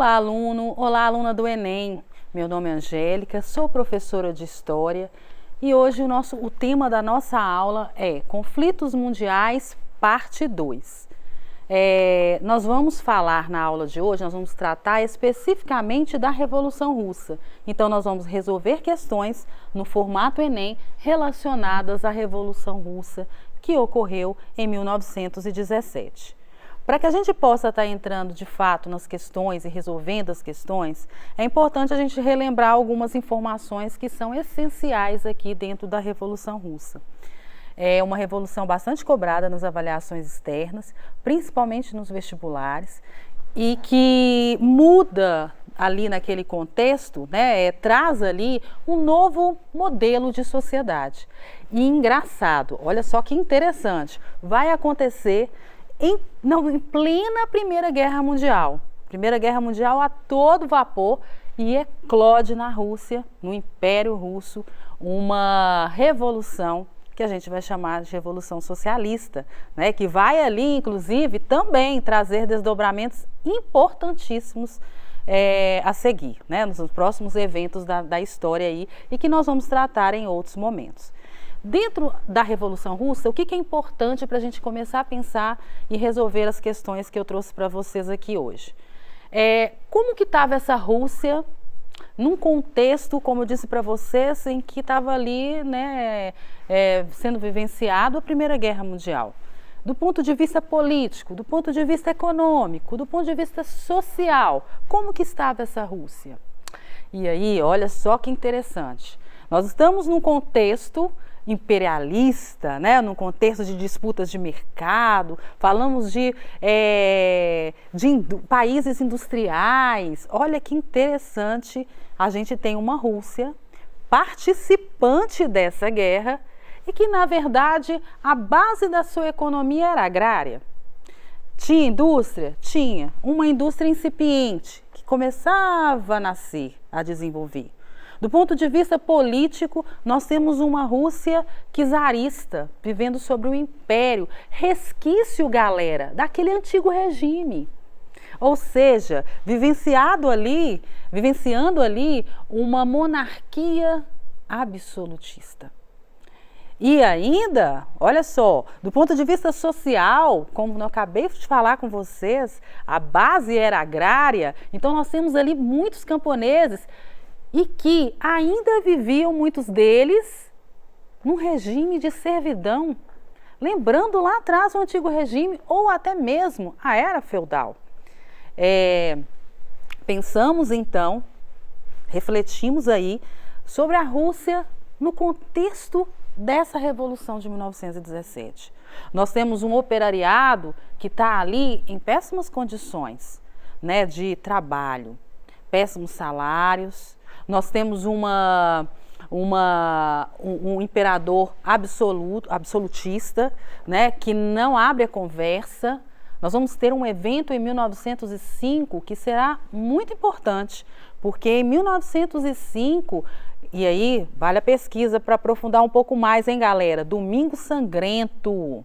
Olá, aluno! Olá, aluna do Enem! Meu nome é Angélica, sou professora de História e hoje o tema da nossa aula é Conflitos Mundiais, parte 2. Nós vamos falar na aula de hoje, nós vamos tratar especificamente da Revolução Russa. Então, nós vamos resolver questões no formato Enem relacionadas à Revolução Russa que ocorreu em 1917. Para que a gente possa estar entrando de fato nas questões e resolvendo as questões, é importante a gente relembrar algumas informações que são essenciais aqui dentro da Revolução Russa. É uma revolução bastante cobrada nas avaliações externas, principalmente nos vestibulares, e que muda ali naquele contexto, traz ali um novo modelo de sociedade. E engraçado, olha só que interessante, vai acontecer em plena Primeira Guerra Mundial. Primeira Guerra Mundial a todo vapor e eclode na Rússia, no Império Russo, uma revolução que a gente vai chamar de Revolução Socialista, que vai ali, inclusive, também trazer desdobramentos importantíssimos a seguir, nos próximos eventos da história aí, e que nós vamos tratar em outros momentos. Dentro da Revolução Russa, o que é importante para a gente começar a pensar e resolver as questões que eu trouxe para vocês aqui hoje? Como que estava essa Rússia num contexto, como eu disse para vocês, em que estava ali sendo vivenciado a Primeira Guerra Mundial? Do ponto de vista político, do ponto de vista econômico, do ponto de vista social, como que estava essa Rússia? E aí, olha só que interessante, nós estamos num contexto imperialista, num contexto de disputas de mercado, falamos de países industriais. Olha que interessante, a gente tem uma Rússia participante dessa guerra e que, na verdade, a base da sua economia era agrária. Tinha indústria? Tinha. Uma indústria incipiente, que começava a nascer, a desenvolver. Do ponto de vista político, nós temos uma Rússia czarista, vivendo sobre o império, resquício, galera, daquele antigo regime. Ou seja, vivenciando ali uma monarquia absolutista. E ainda, olha só, do ponto de vista social, como eu acabei de falar com vocês, a base era agrária, então nós temos ali muitos camponeses e que ainda viviam, muitos deles, num regime de servidão, lembrando lá atrás o antigo regime ou até mesmo a era feudal. Pensamos então, refletimos aí sobre a Rússia no contexto dessa Revolução de 1917. Nós temos um operariado que está ali em péssimas condições, de trabalho, péssimos salários. Nós temos um imperador absolutista, que não abre a conversa. Nós vamos ter um evento em 1905 que será muito importante, porque em 1905, e aí vale a pesquisa para aprofundar um pouco mais, hein, galera? Domingo Sangrento. O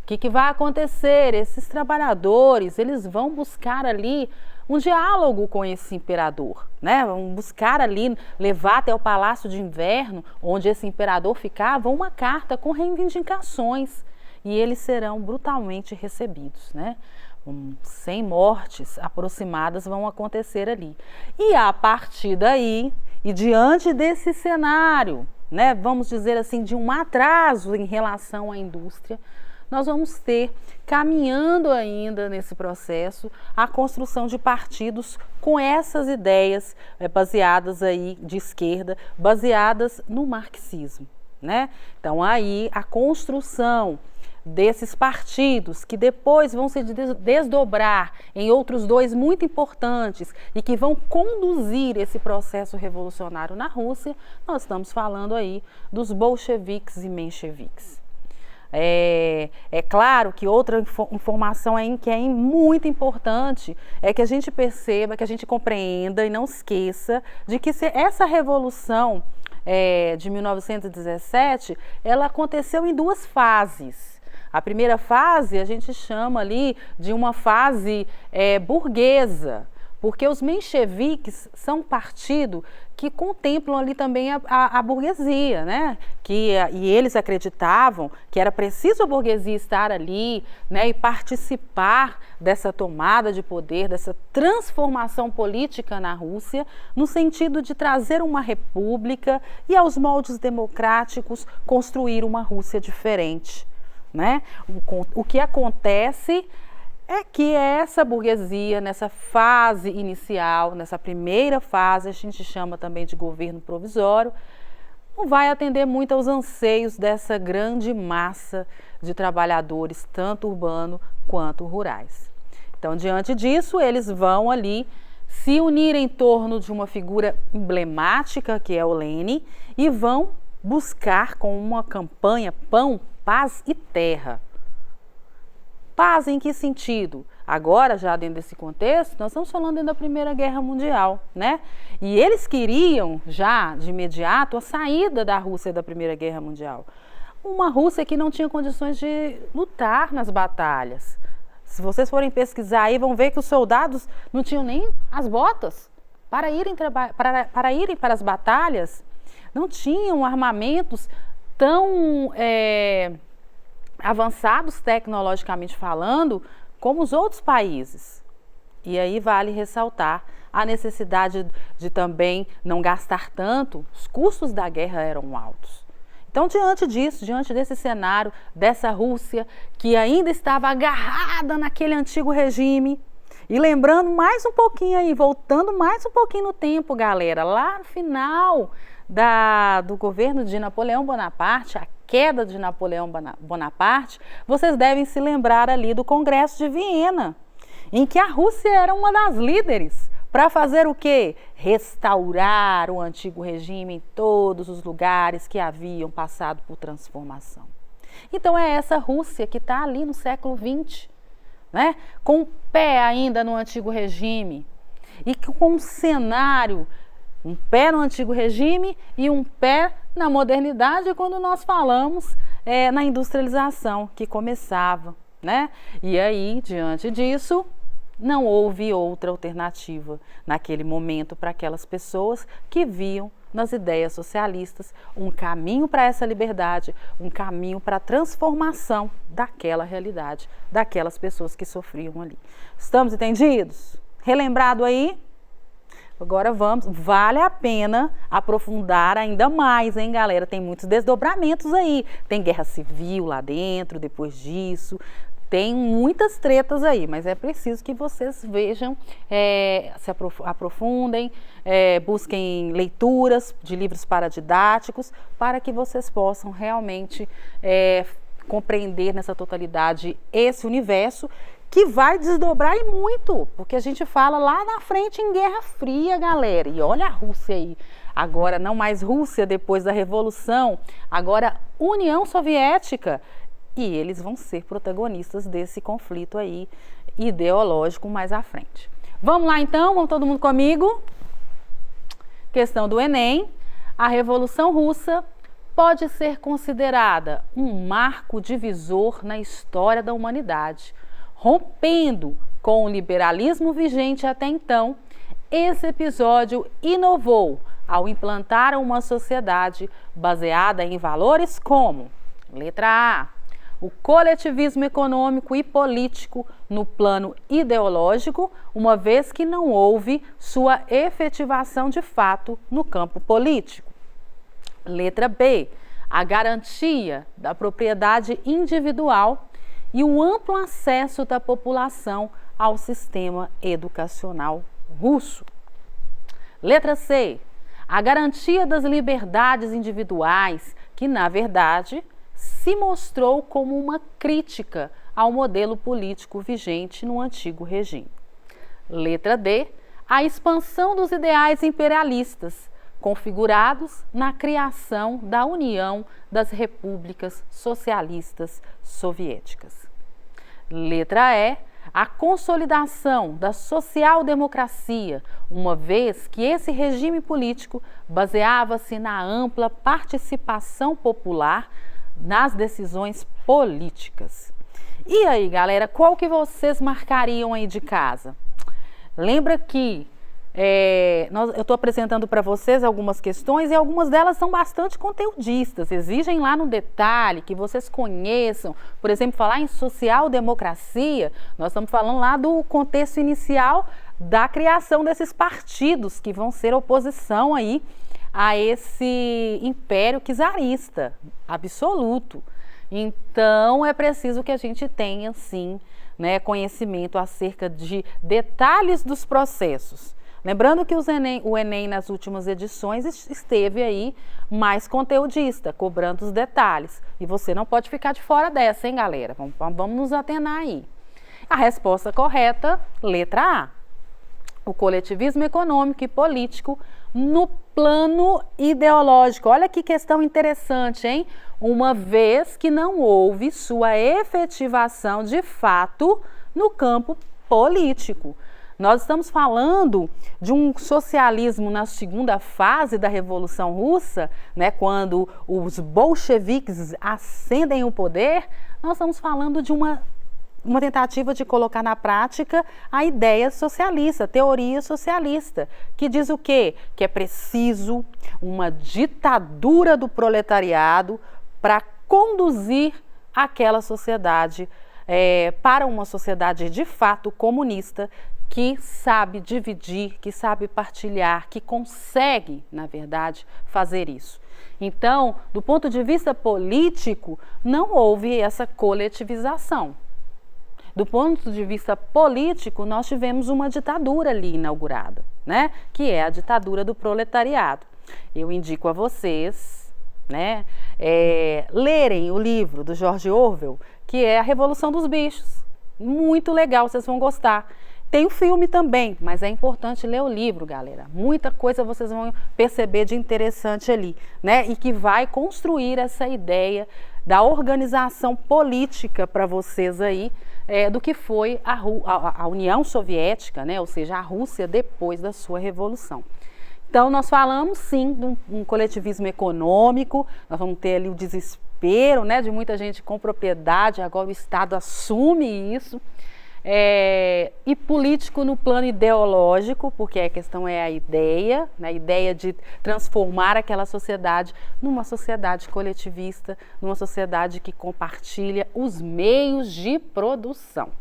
que vai acontecer? Esses trabalhadores, eles vão buscar ali um diálogo com esse imperador, Vão buscar ali, levar até o Palácio de Inverno, onde esse imperador ficava, uma carta com reivindicações, e eles serão brutalmente recebidos, 100 mortes aproximadas vão acontecer ali. E a partir daí, e diante desse cenário, vamos dizer assim, de um atraso em relação à indústria, nós vamos ter, caminhando ainda nesse processo, a construção de partidos com essas ideias baseadas aí de esquerda, baseadas no marxismo, Então aí a construção desses partidos que depois vão se desdobrar em outros dois muito importantes e que vão conduzir esse processo revolucionário na Rússia, nós estamos falando aí dos bolcheviques e mencheviques. É claro que outra informação que é muito importante é que a gente perceba, que a gente compreenda e não esqueça de que essa revolução de 1917, ela aconteceu em duas fases. A primeira fase a gente chama ali de uma fase burguesa, Porque os mencheviques são um partido que contemplam ali também a burguesia, né? E eles acreditavam que era preciso a burguesia estar ali, né, e participar dessa tomada de poder, dessa transformação política na Rússia, no sentido de trazer uma república e, aos moldes democráticos, construir uma Rússia diferente, né? O que acontece é que essa burguesia, nessa fase inicial, nessa primeira fase, a gente chama também de governo provisório, não vai atender muito aos anseios dessa grande massa de trabalhadores, tanto urbanos quanto rurais. Então, diante disso, eles vão ali se unir em torno de uma figura emblemática, que é o Lenin, e vão buscar com uma campanha Pão, Paz e Terra. Paz em que sentido? Agora, já dentro desse contexto, nós estamos falando dentro da Primeira Guerra Mundial, né? E eles queriam, já de imediato, a saída da Rússia da Primeira Guerra Mundial. Uma Rússia que não tinha condições de lutar nas batalhas. Se vocês forem pesquisar aí, vão ver que os soldados não tinham nem as botas para irem para as batalhas. Não tinham armamentos tão avançados tecnologicamente falando como os outros países. E aí vale ressaltar a necessidade de também não gastar tanto, os custos da guerra eram altos. Então, diante disso, diante desse cenário, dessa Rússia que ainda estava agarrada naquele antigo regime, e lembrando mais um pouquinho aí, voltando mais um pouquinho no tempo, galera, lá no final do governo de Napoleão Bonaparte, a queda de Napoleão Bonaparte, vocês devem se lembrar ali do Congresso de Viena, em que a Rússia era uma das líderes para fazer o quê? Restaurar o antigo regime em todos os lugares que haviam passado por transformação. Então é essa Rússia que está ali no século XX, né? Com o pé ainda no antigo regime e com um cenário, um pé no antigo regime e um pé na modernidade, quando nós falamos na industrialização que começava, né? E aí, diante disso, não houve outra alternativa naquele momento para aquelas pessoas que viam nas ideias socialistas um caminho para essa liberdade, um caminho para a transformação daquela realidade, daquelas pessoas que sofriam ali. Estamos entendidos? Relembrado aí? Agora vale a pena aprofundar ainda mais, hein, galera? Tem muitos desdobramentos aí. Tem guerra civil lá dentro, depois disso. Tem muitas tretas aí, mas é preciso que vocês vejam, se aprofundem, busquem leituras de livros paradidáticos, para que vocês possam realmente compreender nessa totalidade esse universo, que vai desdobrar e muito, porque a gente fala lá na frente em Guerra Fria, galera, e olha a Rússia aí, agora não mais Rússia depois da Revolução, agora União Soviética, e eles vão ser protagonistas desse conflito aí ideológico mais à frente. Vamos lá então, vamos todo mundo comigo? Questão do Enem, a Revolução Russa pode ser considerada um marco divisor na história da humanidade. Rompendo com o liberalismo vigente até então, esse episódio inovou ao implantar uma sociedade baseada em valores como, letra A, o coletivismo econômico e político no plano ideológico, uma vez que não houve sua efetivação de fato no campo político. Letra B, a garantia da propriedade individual e o amplo acesso da população ao sistema educacional russo. Letra C, a garantia das liberdades individuais, que, na verdade, se mostrou como uma crítica ao modelo político vigente no antigo regime. Letra D, a expansão dos ideais imperialistas, configurados na criação da União das Repúblicas Socialistas Soviéticas. Letra E, a consolidação da social-democracia, uma vez que esse regime político baseava-se na ampla participação popular nas decisões políticas. E aí, galera, qual que vocês marcariam aí de casa? Lembra que eu estou apresentando para vocês algumas questões e algumas delas são bastante conteudistas, exigem lá no detalhe que vocês conheçam. Por exemplo, falar em social-democracia, nós estamos falando lá do contexto inicial da criação desses partidos que vão ser oposição aí a esse império czarista absoluto. Então, é preciso que a gente tenha, sim, né, conhecimento acerca de detalhes dos processos. Lembrando que o Enem nas últimas edições esteve aí mais conteudista, cobrando os detalhes. E você não pode ficar de fora dessa, hein, galera? Vamos nos atenar aí. A resposta correta, letra A. O coletivismo econômico e político no plano ideológico. Olha que questão interessante, hein? Uma vez que não houve sua efetivação de fato no campo político. Nós estamos falando de um socialismo na segunda fase da Revolução Russa, né, quando os bolcheviques ascendem o poder. Nós estamos falando de uma tentativa de colocar na prática a ideia socialista, a teoria socialista, que diz o quê? Que é preciso uma ditadura do proletariado para conduzir aquela sociedade para uma sociedade de fato comunista, que sabe dividir, que sabe partilhar, que consegue, na verdade, fazer isso. Então, do ponto de vista político, não houve essa coletivização. Do ponto de vista político, nós tivemos uma ditadura ali inaugurada, né? Que é a ditadura do proletariado. Eu indico a vocês, né, lerem o livro do George Orwell, que é A Revolução dos Bichos. Muito legal, vocês vão gostar. Tem o filme também, mas é importante ler o livro, galera. Muita coisa vocês vão perceber de interessante ali, né? E que vai construir essa ideia da organização política para vocês aí, do que foi a União Soviética, né? Ou seja, a Rússia depois da sua revolução. Então, nós falamos sim de um coletivismo econômico, nós vamos ter ali o desespero, né, de muita gente com propriedade, agora o Estado assume isso. E político no plano ideológico, porque a questão é a ideia, né, a ideia de transformar aquela sociedade numa sociedade coletivista, numa sociedade que compartilha os meios de produção.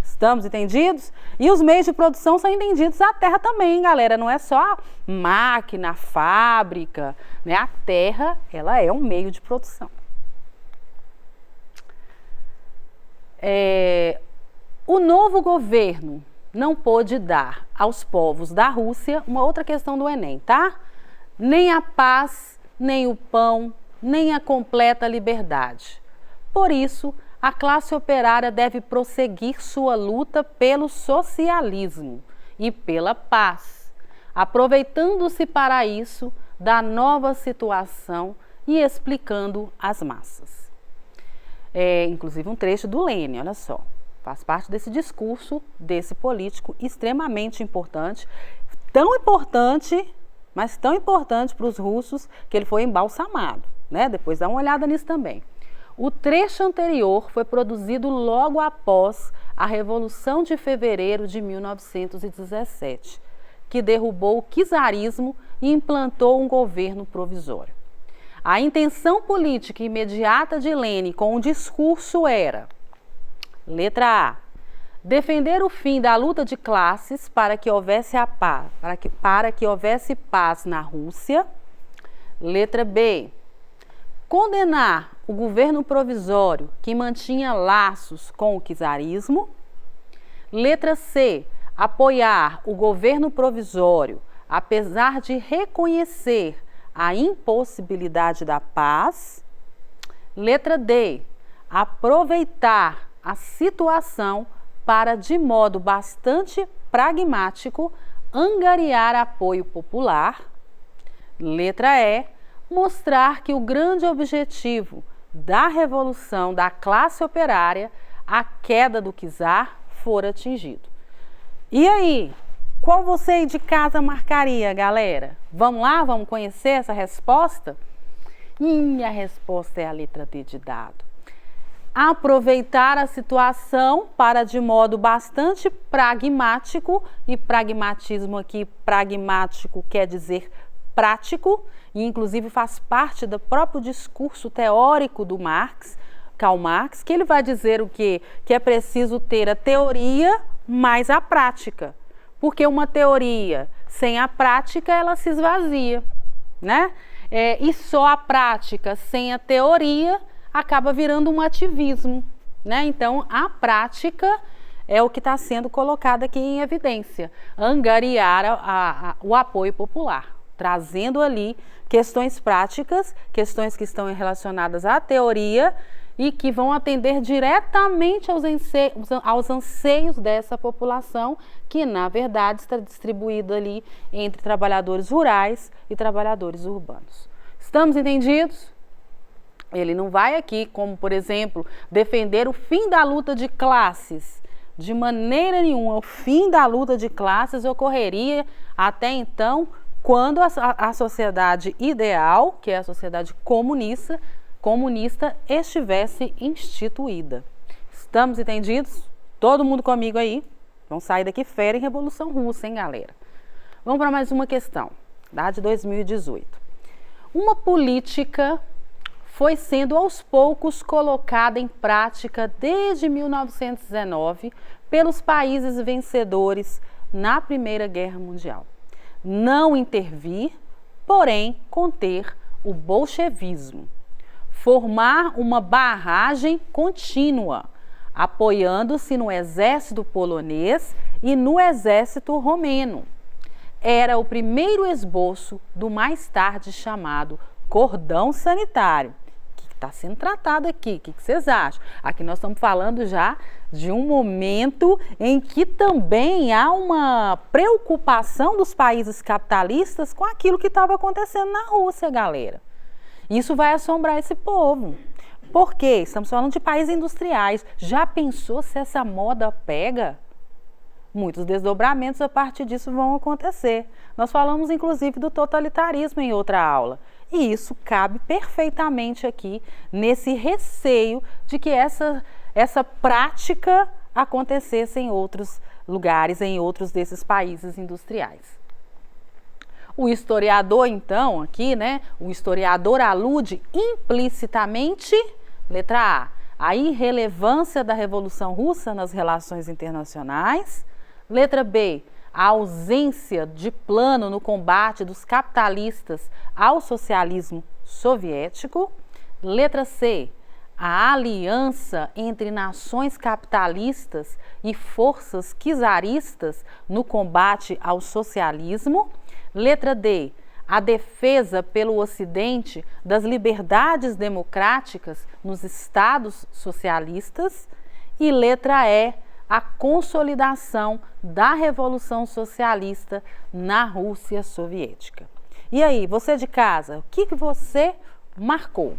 Estamos entendidos? E os meios de produção são entendidos a terra também, galera, não é só máquina, fábrica, né? A terra, ela é um meio de produção. O novo governo não pôde dar aos povos da Rússia, uma outra questão do Enem, tá? Nem a paz, nem o pão, nem a completa liberdade. Por isso, a classe operária deve prosseguir sua luta pelo socialismo e pela paz, aproveitando-se para isso da nova situação e explicando às massas. Inclusive um trecho do Lênin, olha só. Faz parte desse discurso desse político extremamente importante, tão importante, mas tão importante para os russos que ele foi embalsamado, né? Depois dá uma olhada nisso também. O trecho anterior foi produzido logo após a Revolução de Fevereiro de 1917, que derrubou o czarismo e implantou um governo provisório. A intenção política imediata de Lênin com o discurso era: letra A, defender o fim da luta de classes para que houvesse a paz, para que houvesse paz na Rússia. Letra B, condenar o governo provisório que mantinha laços com o czarismo. Letra C, apoiar o governo provisório, apesar de reconhecer a impossibilidade da paz. Letra D, aproveitar a situação para, de modo bastante pragmático, angariar apoio popular. Letra E, mostrar que o grande objetivo da revolução da classe operária, a queda do czar, fora atingido. E aí, qual você aí de casa marcaria, galera? Vamos lá, vamos conhecer essa resposta? A resposta é a letra D de dado. aproveitar a situação para, de modo bastante pragmático, e pragmatismo aqui, pragmático quer dizer prático, e inclusive faz parte do próprio discurso teórico do Marx, Karl Marx, que ele vai dizer o quê? Que é preciso ter a teoria mais a prática, porque uma teoria sem a prática ela se esvazia, né? E só a prática sem a teoria acaba virando um ativismo, né? Então, a prática é o que está sendo colocado aqui em evidência, angariar o apoio popular, trazendo ali questões práticas, questões que estão relacionadas à teoria e que vão atender diretamente aos anseios dessa população, que na verdade está distribuída ali entre trabalhadores rurais e trabalhadores urbanos. Estamos entendidos? Ele não vai aqui, como por exemplo, defender o fim da luta de classes. De maneira nenhuma, o fim da luta de classes ocorreria até então, quando a sociedade ideal, que é a sociedade comunista, estivesse instituída. Estamos entendidos? Todo mundo comigo aí? Vamos sair daqui fera em Revolução Russa, hein, galera? Vamos para mais uma questão, da de 2018. Uma política foi sendo aos poucos colocada em prática desde 1919 pelos países vencedores na Primeira Guerra Mundial. Não intervir, porém conter o bolchevismo. Formar uma barragem contínua, apoiando-se no exército polonês e no exército romeno. Era o primeiro esboço do mais tarde chamado cordão sanitário, que está sendo tratado aqui. O que vocês acham? Aqui nós estamos falando já de um momento em que também há uma preocupação dos países capitalistas com aquilo que estava acontecendo na Rússia, galera. Isso vai assombrar esse povo. Por quê? Estamos falando de países industriais. Já pensou se essa moda pega? Muitos desdobramentos a partir disso vão acontecer. Nós falamos inclusive do totalitarismo em outra aula. E isso cabe perfeitamente aqui nesse receio de que essa prática acontecesse em outros lugares, em outros desses países industriais. O historiador, então, aqui, né? O historiador alude implicitamente, letra A, a irrelevância da Revolução Russa nas relações internacionais. Letra B, a ausência de plano no combate dos capitalistas ao socialismo soviético. Letra C, a aliança entre nações capitalistas e forças czaristas no combate ao socialismo. Letra D, a defesa pelo Ocidente das liberdades democráticas nos estados socialistas. E letra E, a consolidação da Revolução Socialista na Rússia Soviética. E aí, você de casa, o que você marcou?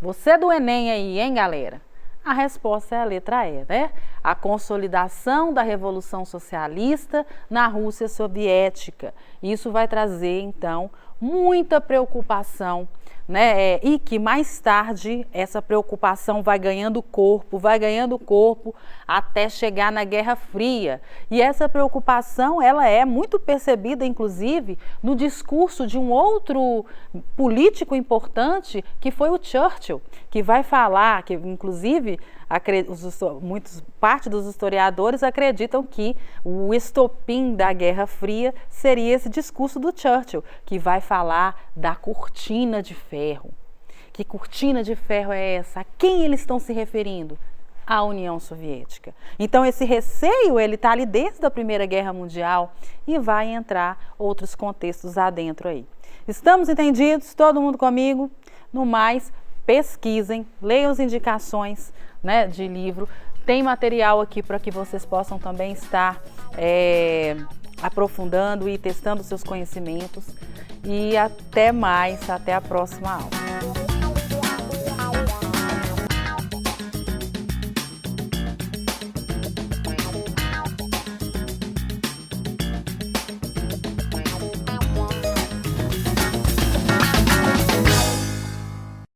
Você do Enem aí, hein, galera? A resposta é a letra E, né? A consolidação da Revolução Socialista na Rússia Soviética. Isso vai trazer, então, muita preocupação, né? E que mais tarde essa preocupação vai ganhando corpo até chegar na Guerra Fria. E essa preocupação, ela é muito percebida, inclusive, no discurso de um outro político importante, que foi o Churchill, que vai falar, que inclusive parte dos historiadores acreditam que o estopim da Guerra Fria seria esse discurso do Churchill, que vai falar da cortina de ferro. Que cortina de ferro é essa? A quem eles estão se referindo? À União Soviética. Então esse receio, ele está ali desde a Primeira Guerra Mundial e vai entrar outros contextos adentro aí. Estamos entendidos? Todo mundo comigo? No mais, pesquisem, leiam as indicações, né, de livro. Tem material aqui para que vocês possam também estar aprofundando e testando seus conhecimentos. E até mais, até a próxima aula.